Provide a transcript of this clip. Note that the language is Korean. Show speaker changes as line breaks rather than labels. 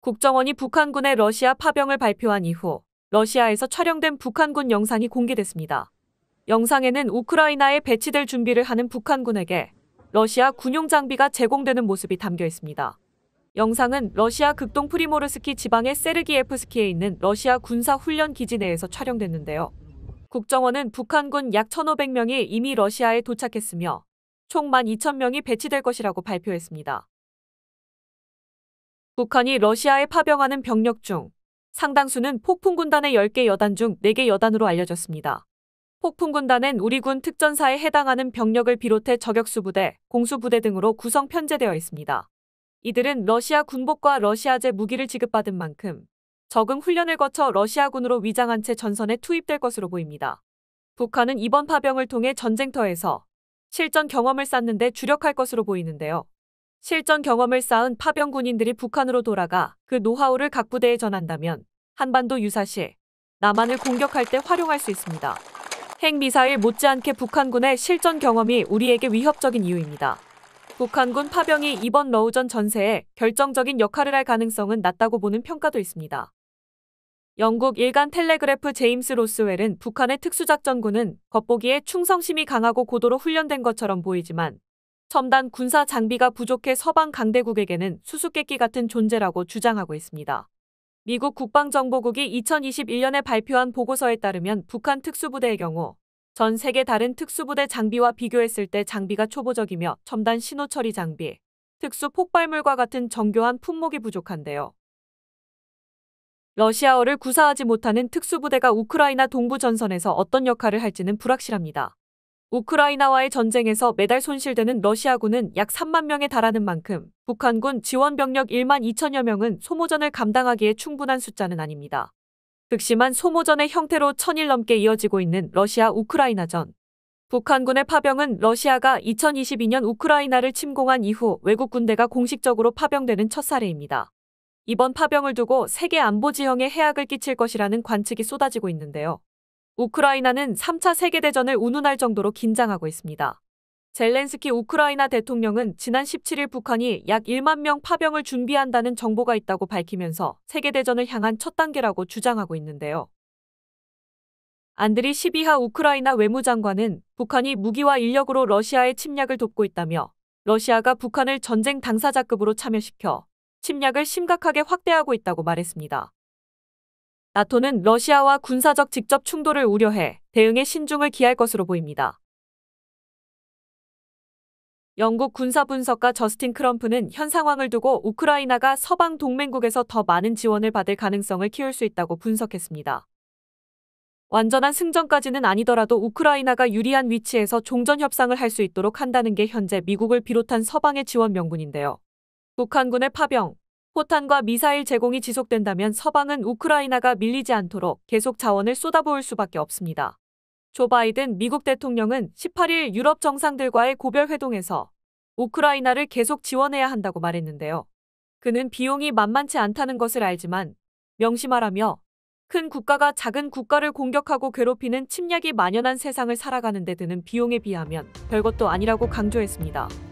국정원이 북한군의 러시아 파병을 발표한 이후 러시아에서 촬영된 북한군 영상이 공개됐습니다. 영상에는 우크라이나에 배치될 준비를 하는 북한군에게 러시아 군용 장비가 제공되는 모습이 담겨 있습니다. 영상은 러시아 극동 프리모르스키 지방의 세르기예프스키에 있는 러시아 군사훈련 기지 내에서 촬영됐는데요. 국정원은 북한군 약 1,500명이 이미 러시아에 도착했으며 총 12,000명이 배치될 것이라고 발표했습니다. 북한이 러시아에 파병하는 병력 중 상당수는 폭풍군단의 10개 여단 중 4개 여단으로 알려졌습니다. 폭풍군단은 우리 군 특전사에 해당하는 병력을 비롯해 저격수부대, 공수부대 등으로 구성 편제되어 있습니다. 이들은 러시아 군복과 러시아제 무기를 지급받은 만큼 적응 훈련을 거쳐 러시아군으로 위장한 채 전선에 투입될 것으로 보입니다. 북한은 이번 파병을 통해 전쟁터에서 실전 경험을 쌓는 데 주력할 것으로 보이는데요. 실전 경험을 쌓은 파병 군인들이 북한으로 돌아가 그 노하우를 각 부대에 전한다면 한반도 유사시 남한을 공격할 때 활용할 수 있습니다. 핵미사일 못지않게 북한군의 실전 경험이 우리에게 위협적인 이유입니다. 북한군 파병이 이번 러우전 전세에 결정적인 역할을 할 가능성은 낮다고 보는 평가도 있습니다. 영국 일간 텔레그래프 제임스 로스웰은 북한의 특수작전군은 겉보기에 충성심이 강하고 고도로 훈련된 것처럼 보이지만 첨단 군사 장비가 부족해 서방 강대국에게는 수수께끼 같은 존재라고 주장하고 있습니다. 미국 국방정보국이 2021년에 발표한 보고서에 따르면 북한 특수부대의 경우 전 세계 다른 특수부대 장비와 비교했을 때 장비가 초보적이며 첨단 신호처리 장비, 특수 폭발물과 같은 정교한 품목이 부족한데요. 러시아어를 구사하지 못하는 특수부대가 우크라이나 동부 전선에서 어떤 역할을 할지는 불확실합니다. 우크라이나와의 전쟁에서 매달 손실되는 러시아군은 약 3만 명에 달하는 만큼 북한군 지원 병력 1만 2천여 명은 소모전을 감당하기에 충분한 숫자는 아닙니다. 극심한 소모전의 형태로 1000일 넘게 이어지고 있는 러시아-우크라이나전. 북한군의 파병은 러시아가 2022년 우크라이나를 침공한 이후 외국 군대가 공식적으로 파병되는 첫 사례입니다. 이번 파병을 두고 세계 안보 지형에 해악을 끼칠 것이라는 관측이 쏟아지고 있는데요. 우크라이나는 3차 세계대전을 운운할 정도로 긴장하고 있습니다. 젤렌스키 우크라이나 대통령은 지난 17일 북한이 약 1만 명 파병을 준비한다는 정보가 있다고 밝히면서 세계대전을 향한 첫 단계라고 주장하고 있는데요. 안드리 시비하 우크라이나 외무장관은 북한이 무기와 인력으로 러시아의 침략을 돕고 있다며 러시아가 북한을 전쟁 당사자급으로 참여시켜 침략을 심각하게 확대하고 있다고 말했습니다. 나토는 러시아와 군사적 직접 충돌을 우려해 대응에 신중을 기할 것으로 보입니다. 영국 군사분석가 저스틴 크럼프는 현 상황을 두고 우크라이나가 서방 동맹국에서 더 많은 지원을 받을 가능성을 키울 수 있다고 분석했습니다. 완전한 승전까지는 아니더라도 우크라이나가 유리한 위치에서 종전 협상을 할 수 있도록 한다는 게 현재 미국을 비롯한 서방의 지원 명분인데요. 북한군의 파병, 포탄과 미사일 제공이 지속된다면 서방은 우크라이나가 밀리지 않도록 계속 자원을 쏟아부을 수밖에 없습니다. 조 바이든 미국 대통령은 18일 유럽 정상들과의 고별 회동에서 우크라이나를 계속 지원해야 한다고 말했는데요. 그는 비용이 만만치 않다는 것을 알지만 명심하라며 큰 국가가 작은 국가를 공격하고 괴롭히는 침략이 만연한 세상을 살아가는 데 드는 비용에 비하면 별것도 아니라고 강조했습니다.